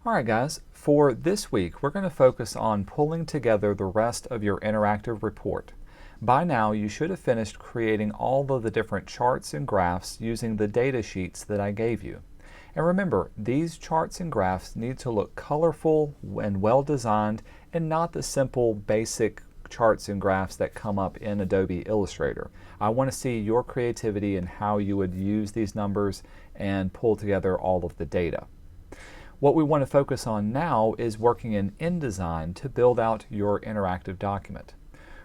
Alright guys, for this week we're going to focus on pulling together the rest of your interactive report. By now you should have finished creating all of the different charts and graphs using the data sheets that I gave you. And remember, these charts and graphs need to look colorful and well designed and not the simple basic charts and graphs that come up in Adobe Illustrator. I want to see your creativity and how you would use these numbers and pull together all of the data. What we want to focus on now is working in InDesign to build out your interactive document.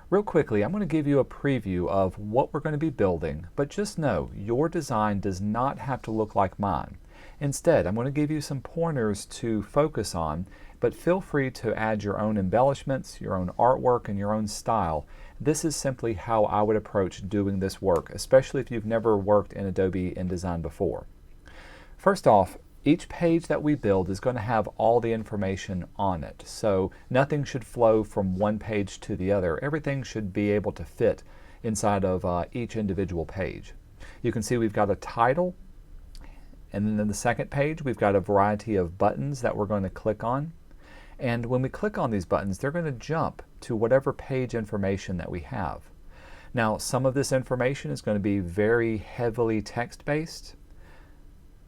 Real quickly, I'm going to give you a preview of what we're going to be building, but just know your design does not have to look like mine. Instead, I'm going to give you some pointers to focus on, but feel free to add your own embellishments, your own artwork, and your own style. This is simply how I would approach doing this work, especially if you've never worked in Adobe InDesign before. First off, each page that we build is going to have all the information on it, so nothing should flow from one page to the other. Everything should be able to fit inside of each individual page. You can see we've got a title, and then in the second page we've got a variety of buttons that we're going to click on. And when we click on these buttons, they're going to jump to whatever page information that we have. Now, some of this information is going to be very heavily text-based.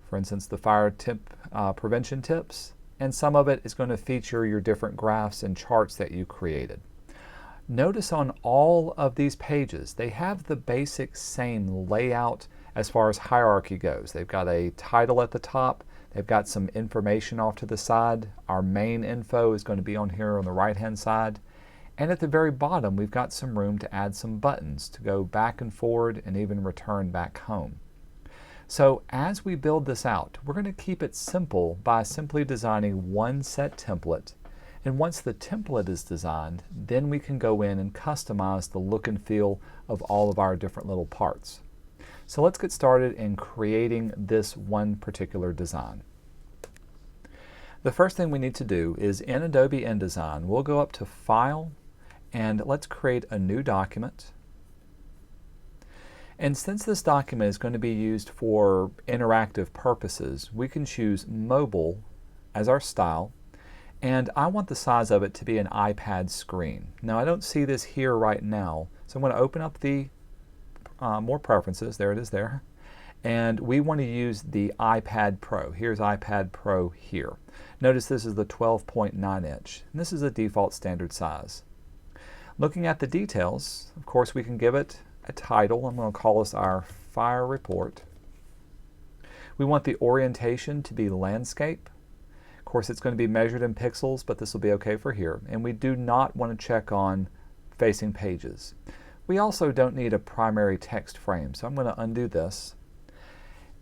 For instance, the fire prevention tips, and some of it is going to feature your different graphs and charts that you created. Notice on all of these pages, they have the basic same layout as far as hierarchy goes. They've got a title at the top, they've got some information off to the side. Our main info is going to be on here on the right-hand side. And at the very bottom, we've got some room to add some buttons to go back and forward and even return back home. So as we build this out, we're going to keep it simple by simply designing one set template. And once the template is designed, then we can go in and customize the look and feel of all of our different little parts. So let's get started in creating this one particular design. The first thing we need to do is in Adobe InDesign, we'll go up to File, and let's create a new document. And since this document is going to be used for interactive purposes, we can choose mobile as our style, and I want the size of it to be an iPad screen. Now I don't see this here right now, so I'm going to open up the more preferences. There it is there. And we want to use the iPad Pro. Here's iPad Pro here. Notice this is the 12.9 inch, and this is the default standard size. Looking at the details, of course we can give it a title. I'm going to call this our fire report. We want the orientation to be landscape. Of course it's going to be measured in pixels, but this will be okay for here. And we do not want to check on facing pages. We also don't need a primary text frame, so I'm going to undo this.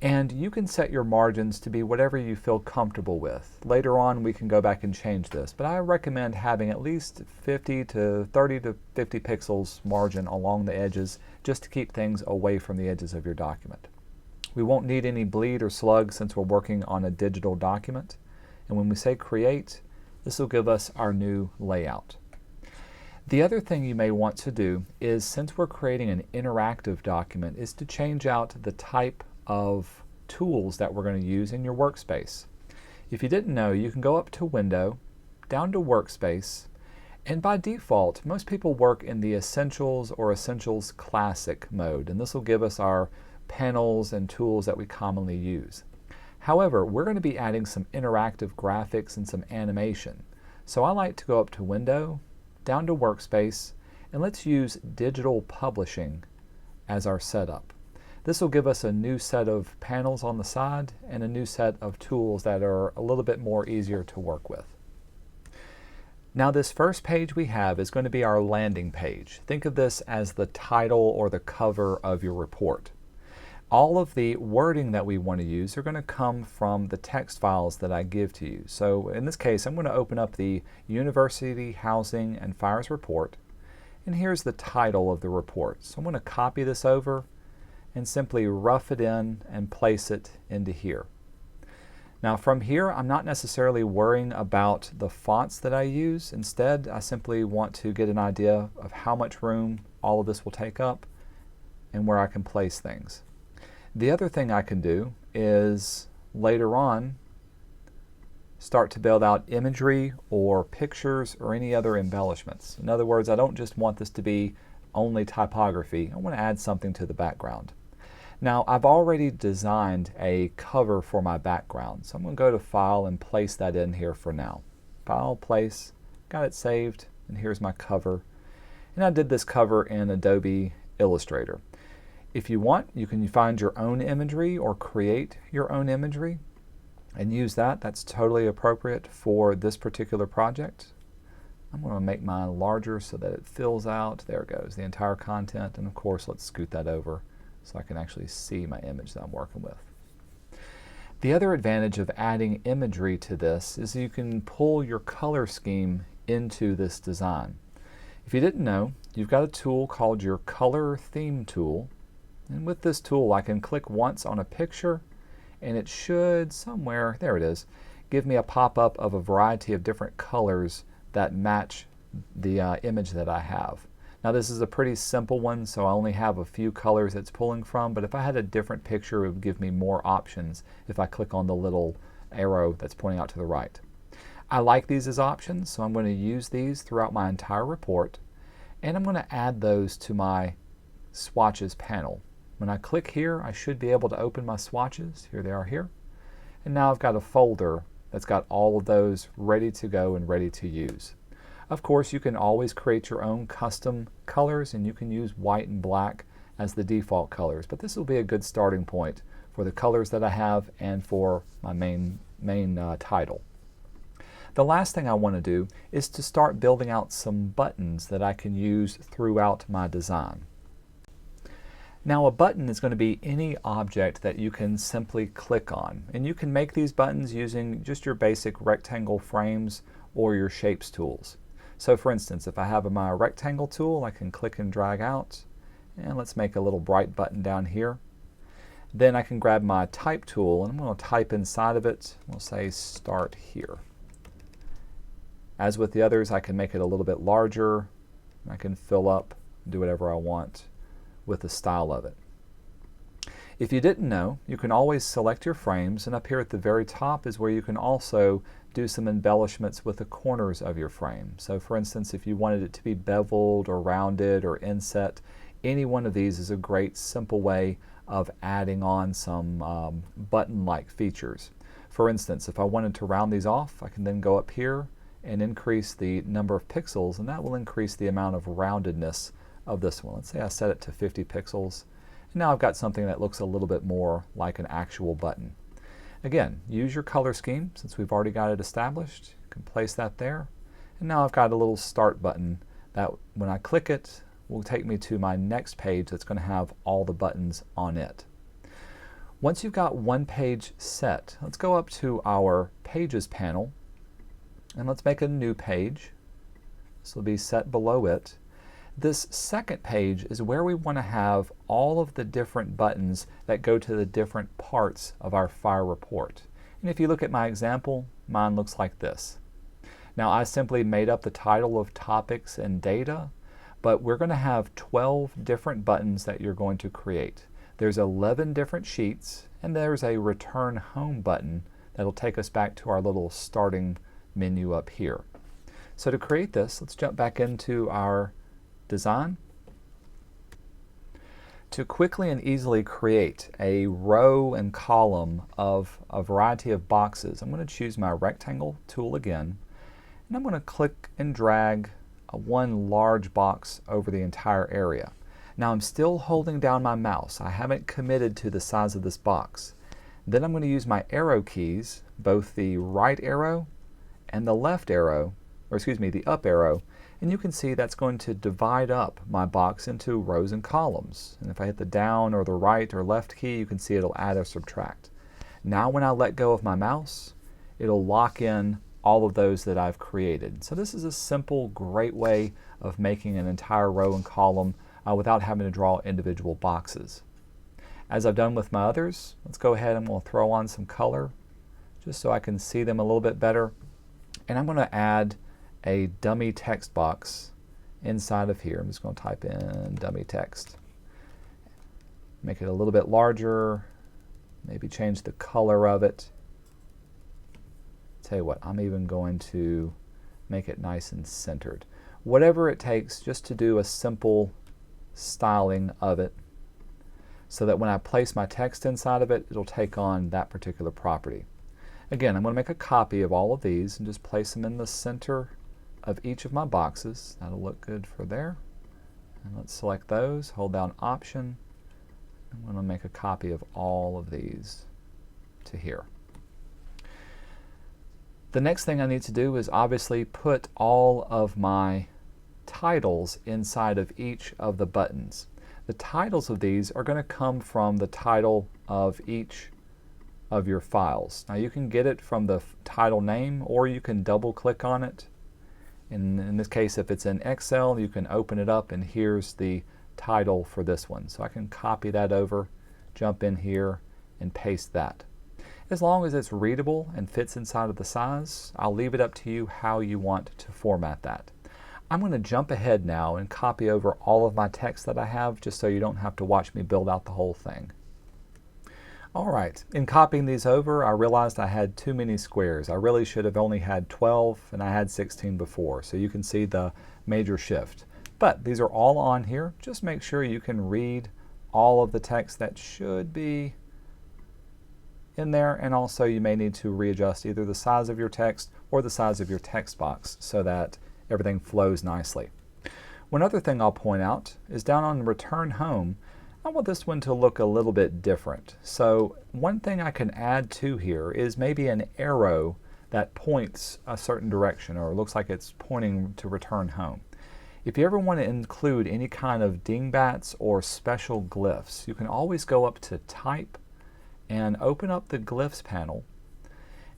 And you can set your margins to be whatever you feel comfortable with. Later on we can go back and change this, but I recommend having at least 30 to 50 pixels margin along the edges just to keep things away from the edges of your document. We won't need any bleed or slug since we're working on a digital document. And when we say create, this will give us our new layout. The other thing you may want to do is, since we're creating an interactive document, is to change out the type of tools that we're going to use in your workspace. If you didn't know, you can go up to Window, down to Workspace, and by default most people work in the Essentials or Essentials Classic mode, and this will give us our panels and tools that we commonly use. However, we're going to be adding some interactive graphics and some animation. So I like to go up to Window, down to Workspace, and let's use Digital Publishing as our setup. This will give us a new set of panels on the side and a new set of tools that are a little bit more easier to work with. Now this first page we have is going to be our landing page. Think of this as the title or the cover of your report. All of the wording that we want to use are going to come from the text files that I give to you. So in this case, I'm going to open up the University Housing and Fires Report, and here's the title of the report. So I'm going to copy this over and simply rough it in and place it into here. Now from here, I'm not necessarily worrying about the fonts that I use. Instead, I simply want to get an idea of how much room all of this will take up and where I can place things. The other thing I can do is later on start to build out imagery or pictures or any other embellishments. In other words, I don't just want this to be only typography. I want to add something to the background. Now, I've already designed a cover for my background, so I'm going to go to File and place that in here for now. File, Place, got it saved, and here's my cover. And I did this cover in Adobe Illustrator. If you want, you can find your own imagery or create your own imagery and use that. That's totally appropriate for this particular project. I'm going to make mine larger so that it fills out. There it goes, the entire content. And of course, let's scoot that over so I can actually see my image that I'm working with. The other advantage of adding imagery to this is you can pull your color scheme into this design. If you didn't know, you've got a tool called your Color Theme tool. And with this tool, I can click once on a picture, and it should somewhere, there it is, give me a pop-up of a variety of different colors that match the image that I have. Now this is a pretty simple one, so I only have a few colors it's pulling from, but if I had a different picture, it would give me more options if I click on the little arrow that's pointing out to the right. I like these as options, so I'm going to use these throughout my entire report, and I'm going to add those to my swatches panel. When I click here, I should be able to open my swatches. Here they are here. And now I've got a folder that's got all of those ready to go and ready to use. Of course, you can always create your own custom colors, and you can use white and black as the default colors, but this will be a good starting point for the colors that I have and for my main title. The last thing I want to do is to start building out some buttons that I can use throughout my design. Now, a button is going to be any object that you can simply click on, and you can make these buttons using just your basic rectangle frames or your shapes tools. So for instance, if I have my rectangle tool, I can click and drag out, and let's make a little bright button down here. Then I can grab my type tool, and I'm going to type inside of it. We'll say start here. As with the others, I can make it a little bit larger. I can fill up, do whatever I want with the style of it. If you didn't know, you can always select your frames, and up here at the very top is where you can also do some embellishments with the corners of your frame. So for instance, if you wanted it to be beveled or rounded or inset, any one of these is a great simple way of adding on some button-like features. For instance, if I wanted to round these off, I can then go up here and increase the number of pixels, and that will increase the amount of roundedness of this one. Let's say I set it to 50 pixels. And now I've got something that looks a little bit more like an actual button. Again, use your color scheme since we've already got it established. You can place that there. And now I've got a little start button that when I click it will take me to my next page that's going to have all the buttons on it. Once you've got one page set, let's go up to our Pages panel and let's make a new page. This will be set below it. This second page is where we want to have all of the different buttons that go to the different parts of our fire report. And if you look at my example, mine looks like this. Now I simply made up the title of topics and data, but we're going to have 12 different buttons that you're going to create. There's 11 different sheets, and there's a return home button that'll take us back to our little starting menu up here. So to create this, let's jump back into our design. To quickly and easily create a row and column of a variety of boxes, I'm going to choose my rectangle tool again, and I'm going to click and drag one large box over the entire area. Now I'm still holding down my mouse. I haven't committed to the size of this box. Then I'm going to use my arrow keys, both the right arrow and the left arrow, or excuse me, the up arrow, and you can see that's going to divide up my box into rows and columns. And if I hit the down or the right or left key, you can see it'll add or subtract. Now when I let go of my mouse, it'll lock in all of those that I've created. So this is a simple, great way of making an entire row and column without having to draw individual boxes. As I've done with my others, let's go ahead and we'll throw on some color just so I can see them a little bit better. And I'm going to add a dummy text box inside of here. I'm just going to type in dummy text. Make it a little bit larger, maybe change the color of it tell you what, I'm even going to make it nice and centered. Whatever it takes just to do a simple styling of it so that when I place my text inside of it, it'll take on that particular property. Again, I'm going to make a copy of all of these and just place them in the center of each of my boxes. That'll look good for there. And let's select those, hold down Option. I'm going to make a copy of all of these to here. The next thing I need to do is obviously put all of my titles inside of each of the buttons. The titles of these are going to come from the title of each of your files. Now you can get it from the title name, or you can double click on it. In this case, if it's in Excel, you can open it up and here's the title for this one. So I can copy that over, jump in here, and paste that. As long as it's readable and fits inside of the size, I'll leave it up to you how you want to format that. I'm going to jump ahead now and copy over all of my text that I have, just so you don't have to watch me build out the whole thing. Alright, in copying these over, I realized I had too many squares. I really should have only had 12, and I had 16 before, so you can see the major shift. But these are all on here. Just make sure you can read all of the text that should be in there, and also you may need to readjust either the size of your text or the size of your text box so that everything flows nicely. One other thing I'll point out is down on Return Home, I want this one to look a little bit different. So one thing I can add to here is maybe an arrow that points a certain direction, or looks like it's pointing to Return Home. If you ever want to include any kind of dingbats or special glyphs, you can always go up to Type and open up the Glyphs panel,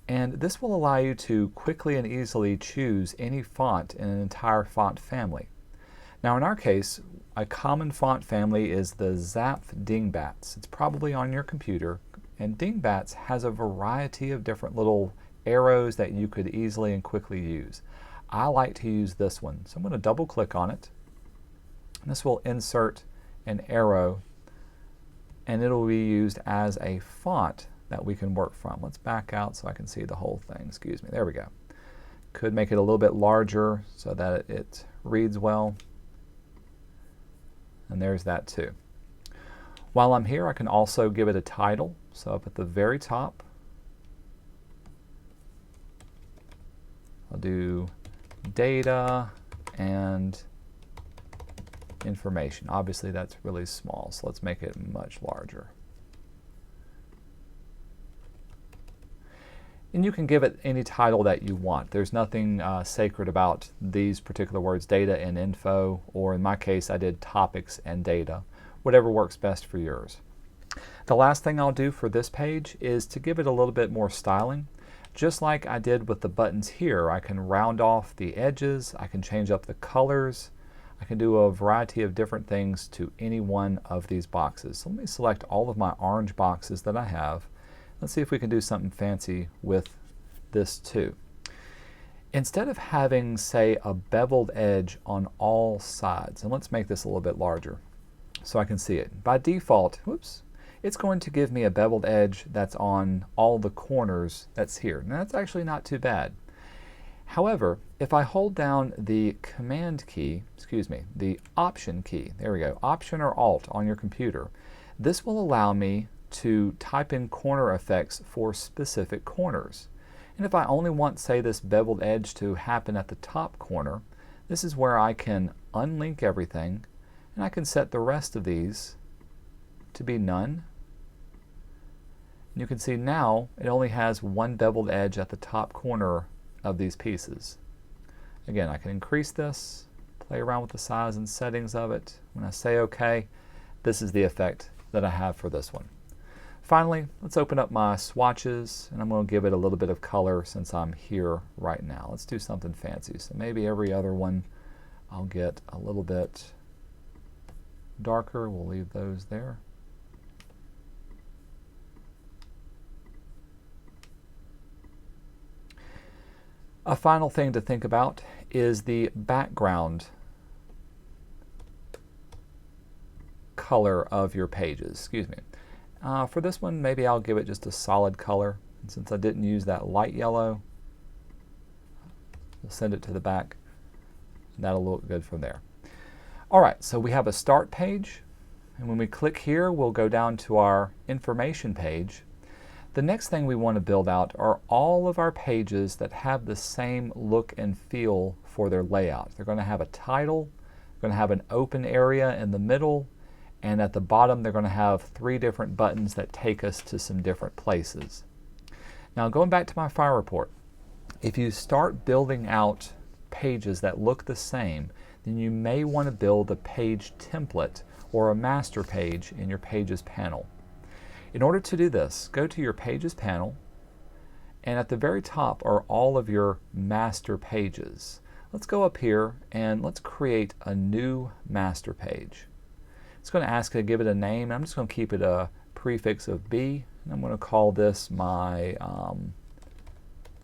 and this will allow you to quickly and easily choose any font in an entire font family. Now in our case, a common font family is the Zapf Dingbats. It's probably on your computer, and Dingbats has a variety of different little arrows that you could easily and quickly use. I like to use this one, so I'm going to double click on it. This will insert an arrow, and it'll be used as a font that we can work from. Let's back out so I can see the whole thing. Excuse me. There we go. Could make it a little bit larger so that it reads well. And there's that too. While I'm here, I can also give it a title. So up at the very top, I'll do data and information. Obviously that's really small, so let's make it much larger. And you can give it any title that you want. There's nothing sacred about these particular words, data and info, or in my case I did topics and data, whatever works best for yours. The last thing I'll do for this page is to give it a little bit more styling. Just like I did with the buttons here, I can round off the edges, I can change up the colors, I can do a variety of different things to any one of these boxes. So let me select all of my orange boxes that I have. Let's see if we can do something fancy with this too. Instead of having, say, a beveled edge on all sides, and let's make this a little bit larger so I can see it. By default, whoops, it's going to give me a beveled edge that's on all the corners that's here. Now that's actually not too bad. However, if I hold down the Command key, the Option key, there we go, Option or Alt on your computer, this will allow me to type in corner effects for specific corners. And if I only want, say, this beveled edge to happen at the top corner, this is where I can unlink everything, and I can set the rest of these to be none. And you can see now it only has one beveled edge at the top corner of these pieces. Again, I can increase this, play around with the size and settings of it. When I say OK, this is the effect that I have for this one. Finally, let's open up my swatches, and I'm going to give it a little bit of color since I'm here right now. Let's do something fancy. So maybe every other one I'll get a little bit darker. We'll leave those there. A final thing to think about is the background color of your pages. Excuse me. For this one, maybe I'll give it just a solid color. And since I didn't use that light yellow, We'll send it to the back. That'll look good from there. All right, so we have a start page, and when we click here, we'll go down to our information page. The next thing we want to build out are all of our pages that have the same look and feel for their layout. They're going to have a title, they're going to have an open area in the middle, and at the bottom they're going to have 3 different buttons that take us to some different places. Now going back to my file report, if you start building out pages that look the same, then you may want to build a page template or a master page in your Pages panel. In order to do this, go to your Pages panel, and at the very top are all of your master pages. Let's go up here and let's create a new master page. It's going to ask to give it a name. I'm just going to keep it a prefix of B, and I'm going to call this my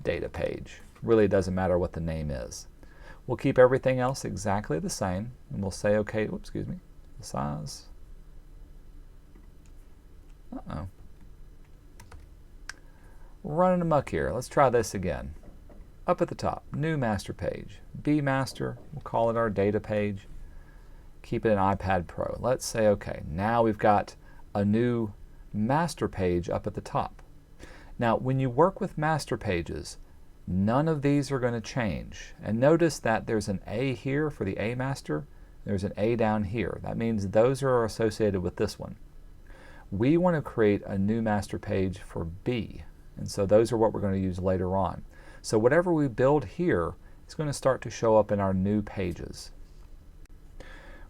data page. Really, it doesn't matter what the name is. We'll keep everything else exactly the same, and we'll say OK, oops, excuse me, the size. Uh-oh. Running amok here. Let's try this again. Up at the top, new master page. B master, we'll call it our data page. Keep it an iPad Pro. Let's say OK. Now we've got a new master page up at the top. Now when you work with master pages, none of these are going to change. And notice that there's an A here for the A master. There's an A down here. That means those are associated with this one. We want to create a new master page for B. And so those are what we're going to use later on. So whatever we build here is going to start to show up in our new pages.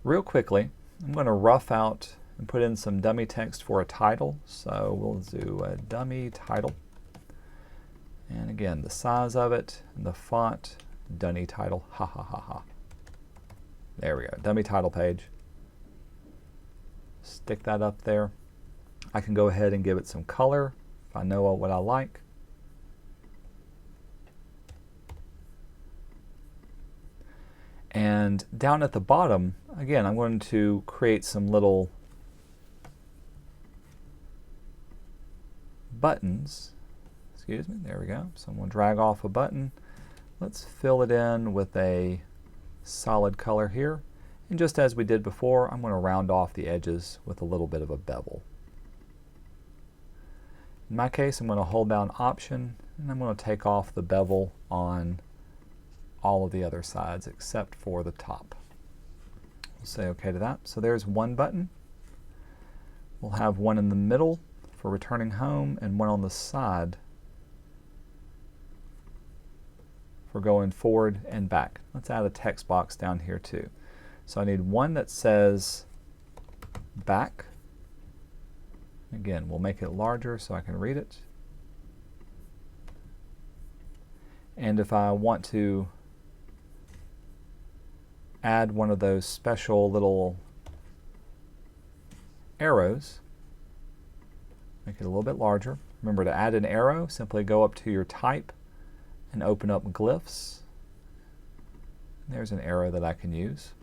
Real quickly, I'm going to rough out and put in some dummy text for a title. So we'll do a dummy title. And again, the size of it, and the font, dummy title, ha ha ha ha. There we go, dummy title page. Stick that up there. I can go ahead and give it some color if I know what I like. And down at the bottom, again, I'm going to create some little buttons. Excuse me, there we go. So I'm going to drag off a button. Let's fill it in with a solid color here. And just as we did before, I'm going to round off the edges with a little bit of a bevel. In my case, I'm going to hold down Option, and I'm going to take off the bevel on all of the other sides except for the top. We'll say OK to that. So there's one button. We'll have one in the middle for returning home and one on the side for going forward and back. Let's add a text box down here too. So I need one that says back. Again, we'll make it larger so I can read it. And if I want to add one of those special little arrows, make it a little bit larger. Remember, to add an arrow, simply go up to your type and open up Glyphs. There's an arrow that I can use.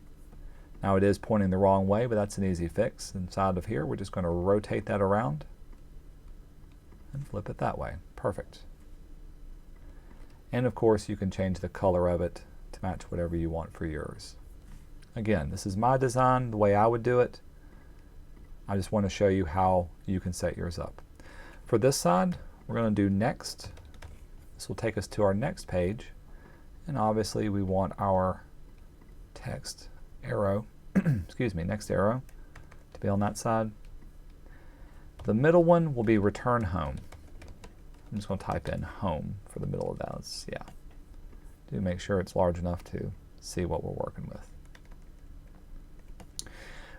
Now it is pointing the wrong way, but that's an easy fix. Inside of here, we're just going to rotate that around and flip it that way. Perfect. And of course, you can change the color of it to match whatever you want for yours. Again, this is my design, the way I would do it. I just want to show you how you can set yours up. For this side, we're going to do next. This will take us to our next page, and obviously we want our text arrow, excuse me, next arrow to be on that side. The middle one will be return home. I'm just going to type in home for the middle of that. Do make sure it's large enough to see what we're working with.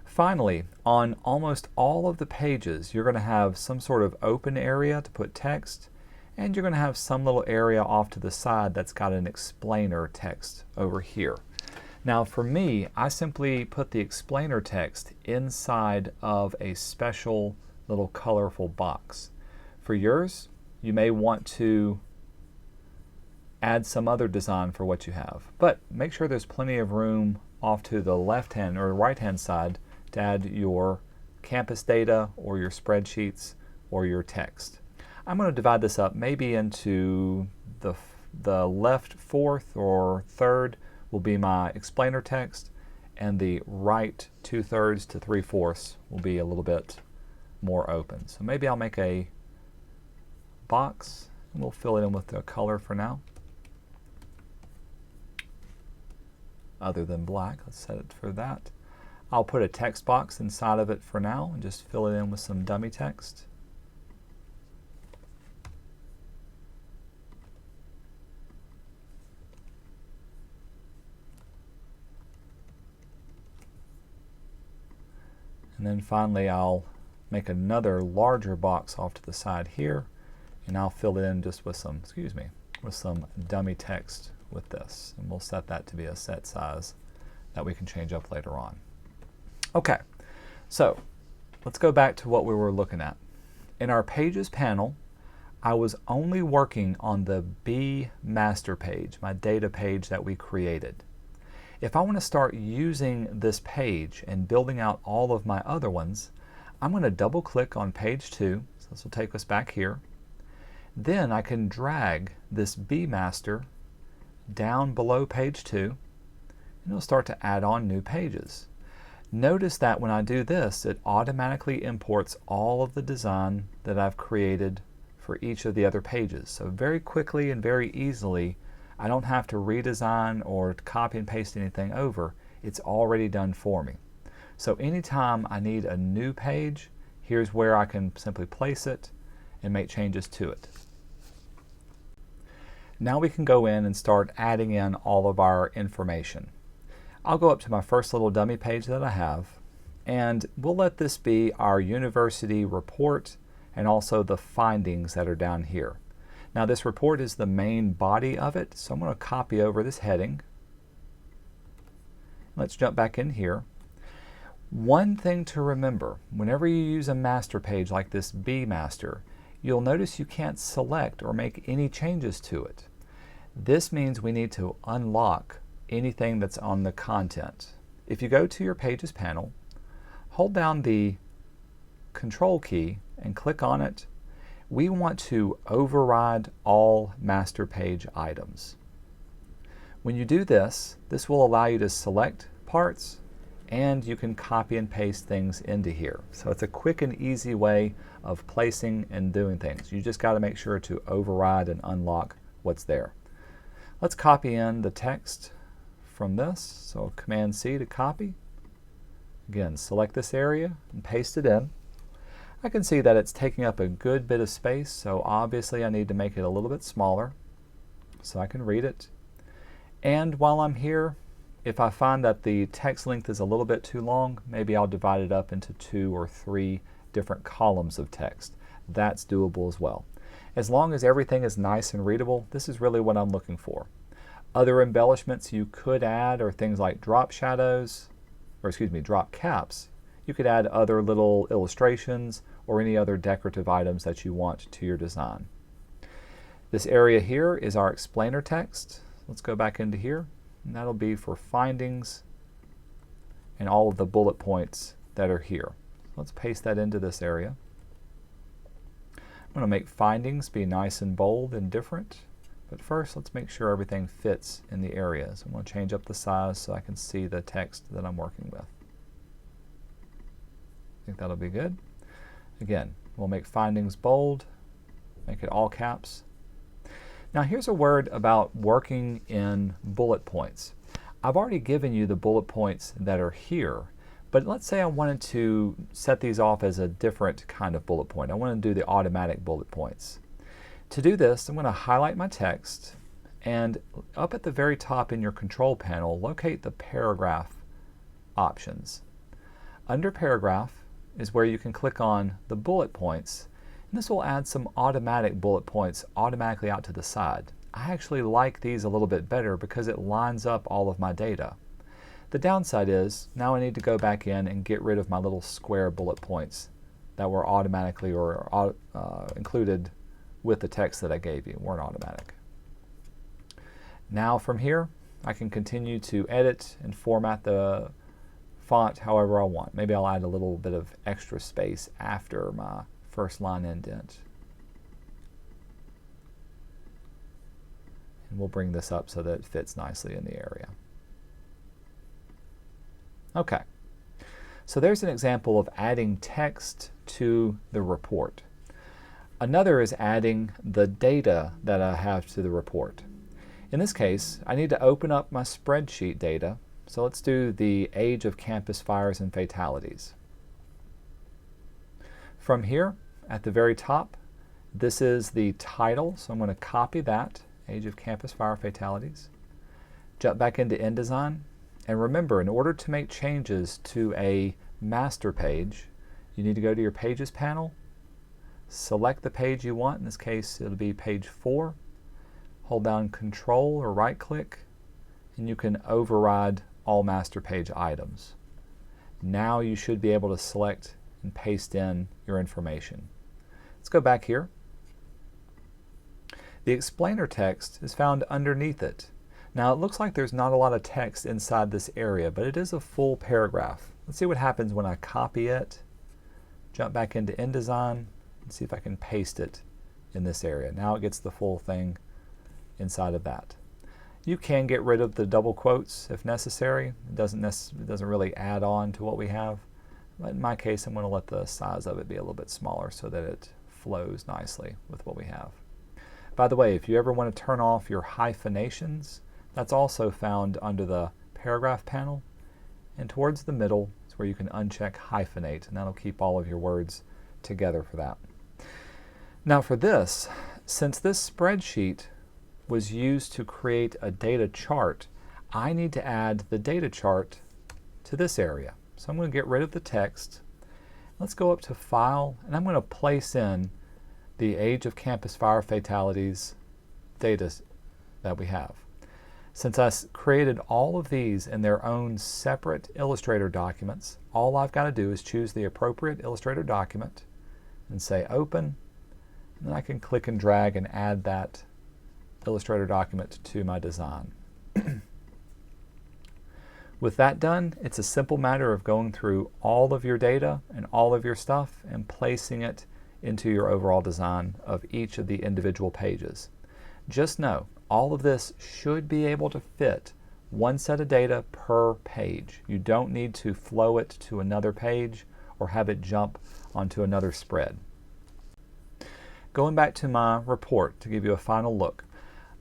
Finally, on almost all of the pages, you're going to have some sort of open area to put text, and you're going to have some little area off to the side that's got an explainer text over here. Now for me, I simply put the explainer text inside of a special little colorful box. For yours, you may want to add some other design for what you have, but make sure there's plenty of room off to the left hand or right hand side to add your campus data or your spreadsheets or your text. I'm going to divide this up maybe into the left fourth or third will be my explainer text, and the right 2/3 to 3/4 will be a little bit more open. So maybe I'll make a box and we'll fill it in with the color for now. Other than black, let's set it for that. I'll put a text box inside of it for now and just fill it in with some dummy text. And then finally I'll make another larger box off to the side here, and I'll fill it in just with some, with some dummy text with this. And we'll set that to be a set size that we can change up later on. Okay, so let's go back to what we were looking at. In our Pages panel, I was only working on the B master page, my data page that we created. If I want to start using this page and building out all of my other ones, I'm going to double click on page 2, so this will take us back here. Then I can drag this B master down below page 2, and it'll start to add on new pages. Notice that when I do this, it automatically imports all of the design that I've created for each of the other pages. So very quickly and very easily, I don't have to redesign or copy and paste anything over. It's already done for me. So anytime I need a new page, here's where I can simply place it and make changes to it. Now we can go in and start adding in all of our information. I'll go up to my first little dummy page that I have, and we'll let this be our university report and also the findings that are down here. Now this report is the main body of it, so I'm going to copy over this heading. Let's jump back in here. One thing to remember, whenever you use a master page like this B master, you'll notice you can't select or make any changes to it. This means we need to unlock anything that's on the content. If you go to your Pages panel, hold down the Control key and click on it. We want to override all master page items. When you do this, this will allow you to select parts, and you can copy and paste things into here. So it's a quick and easy way of placing and doing things. You just got to make sure to override and unlock what's there. Let's copy in the text from this. So Command C to copy. Again, select this area and paste it in. I can see that it's taking up a good bit of space, so obviously I need to make it a little bit smaller so I can read it. And while I'm here, if I find that the text length is a little bit too long, maybe I'll divide it up into 2 or 3 different columns of text. That's doable as well. As long as everything is nice and readable, this is really what I'm looking for. Other embellishments you could add are things like drop shadows, or drop caps. You could add other little illustrations or any other decorative items that you want to your design. This area here is our explainer text. Let's go back into here, and that'll be for findings and all of the bullet points that are here. Let's paste that into this area. I'm going to make findings be nice and bold and different, but first let's make sure everything fits in the areas. I'm going to change up the size so I can see the text that I'm working with. I think that'll be good. Again, we'll make findings bold, make it all caps. Now here's a word about working in bullet points. I've already given you the bullet points that are here, but let's say I wanted to set these off as a different kind of bullet point. I want to do the automatic bullet points. To do this, I'm going to highlight my text, and up at the very top in your control panel, locate the paragraph options. Under paragraph is where you can click on the bullet points, and this will add some automatic bullet points automatically out to the side. I actually like these a little bit better because it lines up all of my data. The downside is now I need to go back in and get rid of my little square bullet points that were automatically or included with the text that I gave you, weren't automatic. Now from here I can continue to edit and format the font however I want. Maybe I'll add a little bit of extra space after my first line indent. And we'll bring this up so that it fits nicely in the area. Okay, so there's an example of adding text to the report. Another is adding the data that I have to the report. In this case, I need to open up my spreadsheet data. So let's do the age of campus fires and fatalities. From here, at the very top, this is the title, so I'm going to copy that, age of campus fire fatalities. Jump back into InDesign, and remember, in order to make changes to a master page, you need to go to your Pages panel, select the page you want. In this case, it'll be page 4. Hold down Control or right-click, and you can override all master page items. Now you should be able to select and paste in your information. Let's go back here. The explainer text is found underneath it. Now it looks like there's not a lot of text inside this area, but it is a full paragraph. Let's see what happens when I copy it, jump back into InDesign, and see if I can paste it in this area. Now it gets the full thing inside of that. You can get rid of the double quotes if necessary. It doesn't really add on to what we have. But in my case, I'm going to let the size of it be a little bit smaller so that it flows nicely with what we have. By the way, if you ever want to turn off your hyphenations, that's also found under the paragraph panel. And towards the middle is where you can uncheck hyphenate, and that'll keep all of your words together for that. Now for this, since this spreadsheet was used to create a data chart, I need to add the data chart to this area. So I'm going to get rid of the text. Let's go up to File, and I'm going to place in the age of campus fire fatalities data that we have. Since I created all of these in their own separate Illustrator documents, all I've got to do is choose the appropriate Illustrator document and say Open, and then I can click and drag and add that Illustrator document to my design. With that done, it's a simple matter of going through all of your data and all of your stuff and placing it into your overall design of each of the individual pages. Just know, all of this should be able to fit one set of data per page. You don't need to flow it to another page or have it jump onto another spread. Going back to my report to give you a final look,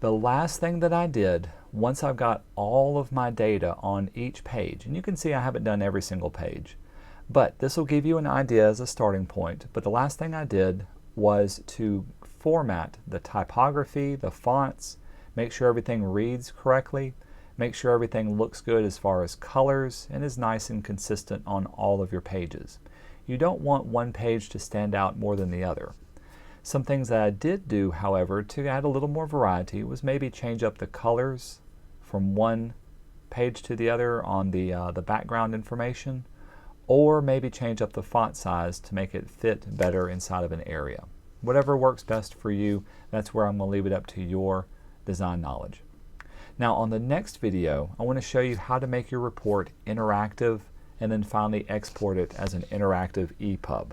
the last thing that I did once I've got all of my data on each page, and you can see I haven't done every single page, but this will give you an idea as a starting point. But the last thing I did was to format the typography, the fonts, make sure everything reads correctly, make sure everything looks good as far as colors, and is nice and consistent on all of your pages. You don't want one page to stand out more than the other. Some things that I did do, however, to add a little more variety was maybe change up the colors from one page to the other on the background information, or maybe change up the font size to make it fit better inside of an area. Whatever works best for you, that's where I'm going to leave it up to your design knowledge. Now on the next video, I want to show you how to make your report interactive and then finally export it as an interactive EPUB.